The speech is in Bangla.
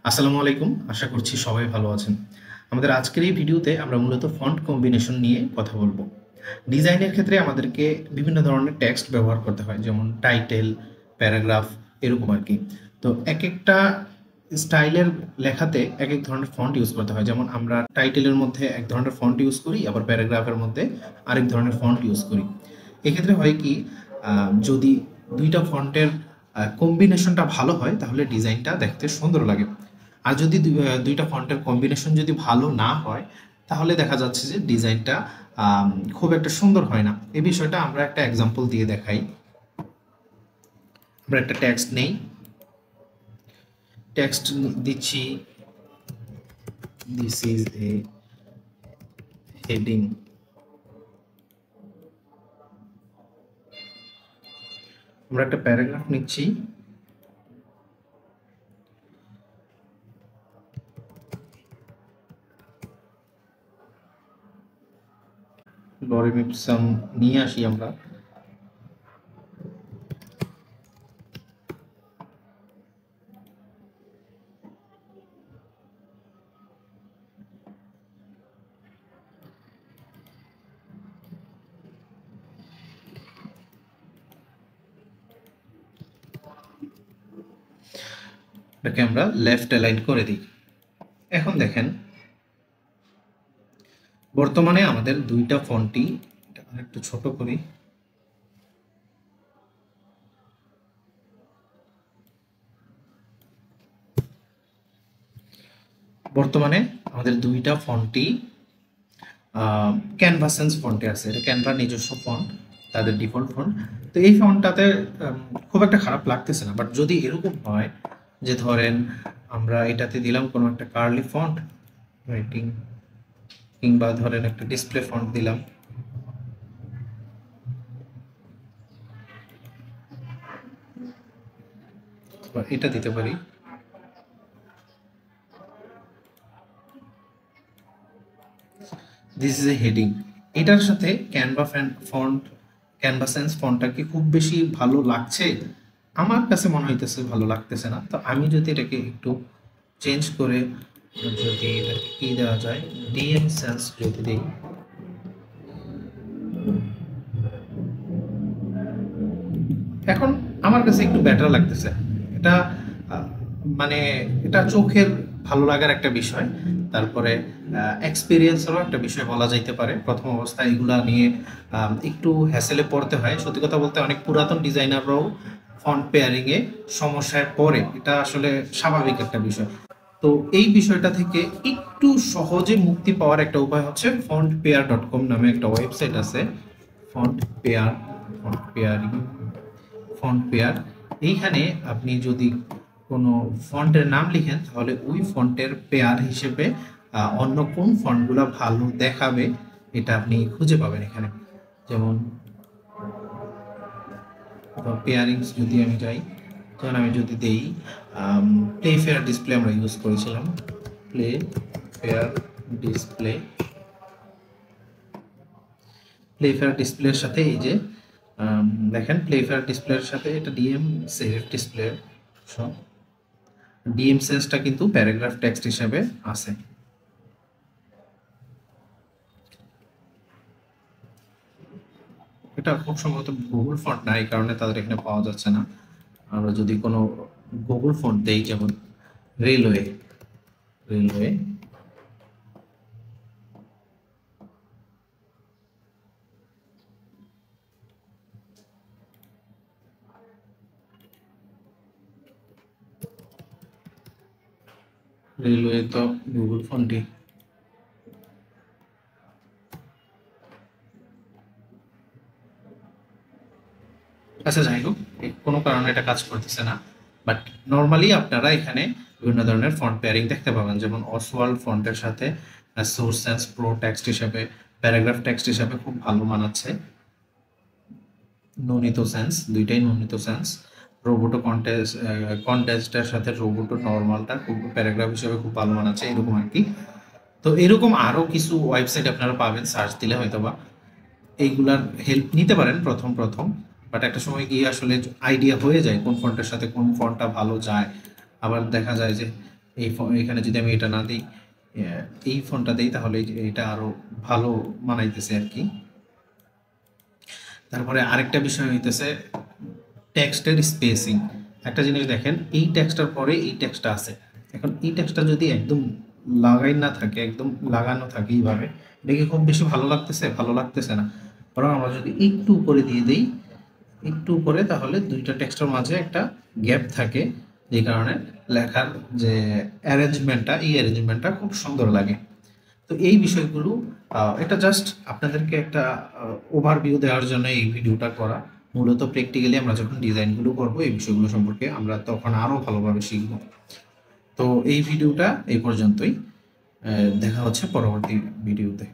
আসসালামু আলাইকুম। আশা করছি সবাই ভালো আছেন। আমাদের আজকের এই ভিডিওতে আমরা মূলত ফন্ট কম্বিনেশন নিয়ে কথা বলবো। ডিজাইনের ক্ষেত্রে আমাদেরকে বিভিন্ন ধরনের টেক্সট ব্যবহার করতে হয়, যেমন টাইটেল, প্যারাগ্রাফ, এরকম আর কি। তো এক একটা স্টাইলের লেখাতে এক এক ধরনের ফন্ট ইউজ করতে হয়। যেমন আমরা টাইটেলের মধ্যে এক ধরনের ফন্ট ইউজ করি, আবার প্যারাগ্রাফের মধ্যে আরেক ধরনের ফন্ট ইউজ করি। এক্ষেত্রে হয় কি, যদি দুইটা ফন্টের কম্বিনেশনটা ভালো হয় তাহলে ডিজাইনটা দেখতে সুন্দর লাগে। আর যদি দুইটা ফন্টের কম্বিনেশন যদি ভালো না হয় তাহলে দেখা যাচ্ছে যে ডিজাইনটা খুব একটা সুন্দর হয় না। এই বিষয়টা আমরা একটা এক্সাম্পল দিয়ে দেখাই। আমরা একটা টেক্সট নেই, টেক্সট দিচ্ছি, দিস ইজ এ হেডিং। আমরা একটা প্যারাগ্রাফ নিচ্ছি, লরিম ইপসাম নিয়ে আসি আমরা। এটাকে আমরা লেফট অ্যালাইন করে দিই। এখন দেখেন, বর্তমানে আমাদের দুইটা ফন্টই, একটু ছোট করি, বর্তমানে আমাদের দুইটা ফন্টই ক্যানভা সেন্স ফন্টে আছে। এটা ক্যানভার নিজস্ব ফন্ট, তাদের ডিফল্ট ফন্ট। তো এই ফন্টটাতে খুব একটা খারাপ লাগতেছে না। বাট যদি এরকম হয় যে ধরেন আমরা এটাতে দিলাম কোনো একটা কার্লি ফন্ট, রাইটিং, কিংবা ধরেন একটা ডিসপ্লে ফন্ট দিলাম, এটা দিতে পারি। This is a heading. এটার সাথে ক্যানভা সেন্স ফন্টটা কি খুব বেশি ভালো লাগছে? আমার কাছে মনে হইতেছে ভালো লাগতেছে না। তো আমি যদি এটাকে একটু চেঞ্জ করে, যদি এটাকে কি দেওয়া যায়, ডিএম সেন্স যদি দিই, এখন আমার কাছে একটু বেটার লাগতেছে। এটা মানে এটা চোখের ভালো লাগার একটা বিষয়, তারপরে এক্সপিরিয়েন্সেরও একটা বিষয় বলা যাইতে পারে। প্রথম অবস্থায় এগুলা নিয়ে একটু হ্যাসেলে পড়তে হয়। সত্যি কথা বলতে অনেক পুরাতন ডিজাইনাররাও ফন্ট পেয়ারিং এ সমস্যায় পড়ে, এটা আসলে স্বাভাবিক একটা বিষয়। তো এই বিষয়টা থেকে একটু সহজে মুক্তি পাওয়ার একটা উপায় হচ্ছে fontpair.com নামে একটা ওয়েবসাইট আছে। Font pair, font pairing, font pair. এইখানে আপনি যদি কোনো ফন্টের নাম লিখেন তাহলে ওই ফন্টের পেয়ার হিসেবে অন্য কোন ফন্টগুলো ভালো দেখাবে এটা আপনি খুঁজে পাবেন এখানে। যেমন পেয়ারিংস যদি আমি যাই, তখন আমি যদি দেই প্লে ফেয়ার ডিসপ্লে, আমরা ইউজ করেছিলাম play fair display. Play fair ডিসপ্লের সাথে এই যে দেখেন, প্লে ফেয়ার ডিসপ্লের সাথে এটা ডিএম সেভ ডিসপ্লে, ডিএম সেন্সটা কিন্তু প্যারাগ্রাফ টেক্সট হিসেবে আছে। এটা খুব সম্ভবত গুগল ফন্ট না, এই কারণে তাদের এখানে পাওয়া যাচ্ছে না। আমরা যদি কোনো গুগল ফন্ট দেই, যেমন রেলওয়ে, রেলওয়ে, রেলওয়ে তো গুগল ফন্টই। আচ্ছা, যাই হোক, কোনো কারণে এটা কাজ করতেছে না। বাট নর্মালি আপনারা এখানে বিভিন্ন ধরনের ফন্ট পেয়ারিং দেখতে পাবেন, যেমন অসওয়াল্ড ফন্টের সাথে সোর্স সেন্স প্রো টেক্সট হিসেবে, প্যারাগ্রাফ টেক্সট হিসেবে খুব ভালো মানাচ্ছে। ননিত সেন্স, দুইটাই ননিত সেন্স। রোবোটো কন্টেস্টের সাথে রোবোটো নর্মালটা খুব প্যারাগ্রাফ হিসেবে খুব ভালো মানাচ্ছে, এরকম আর কি। তো এরকম আরও কিছু ওয়েবসাইট আপনারা পাবেন, সার্চ দিলে হয়তোবা এইগুলার হেল্প নিতে পারেন প্রথম প্রথম। বাট একটা সময় গিয়ে আসলে আইডিয়া হয়ে যায় কোন ফন্টের সাথে কোন ফন্টটা ভালো যায়। আবার দেখা যায় যে এখানে যদি আমি এটা না দিই, এই ফন্টটা দিই, তাহলে এটা আরো ভালো মানাইতেছে আর কি। তারপরে আরেকটা বিষয় হইতেছে টেক্সটের স্পেসিং। একটা জিনিস দেখেন, এই টেক্সটার পরে এই টেক্সটটা আছে, এখন এই টেক্সটটা যদি একদম লাগাই না থাকে, একদম লাগানো থাকে এইভাবে, এটা কি খুব বেশি ভালো লাগতেছে? ভালো লাগতেছে না। বরং আমরা যদি একটু উপরে দিয়ে দিই, একটু উপরে, তাহলে দুইটা টেক্সটের মাঝে একটা গ্যাপ থাকে, যে কারণে লেখার যে অ্যারেঞ্জমেন্টটা, এই অ্যারেঞ্জমেন্টটা খুব সুন্দর লাগে। তো এই বিষয়গুলো, এটা জাস্ট আপনাদেরকে একটা ওভারভিউ দেওয়ার জন্য এই ভিডিওটা করা। মূলত প্র্যাকটিক্যালি আমরা যখন ডিজাইনগুলো করব, এই বিষয়গুলো সম্পর্কে আমরা তখন আরও ভালোভাবে শিখব। তো এই ভিডিওটা এই পর্যন্তই। দেখা হচ্ছে পরবর্তী ভিডিওতে।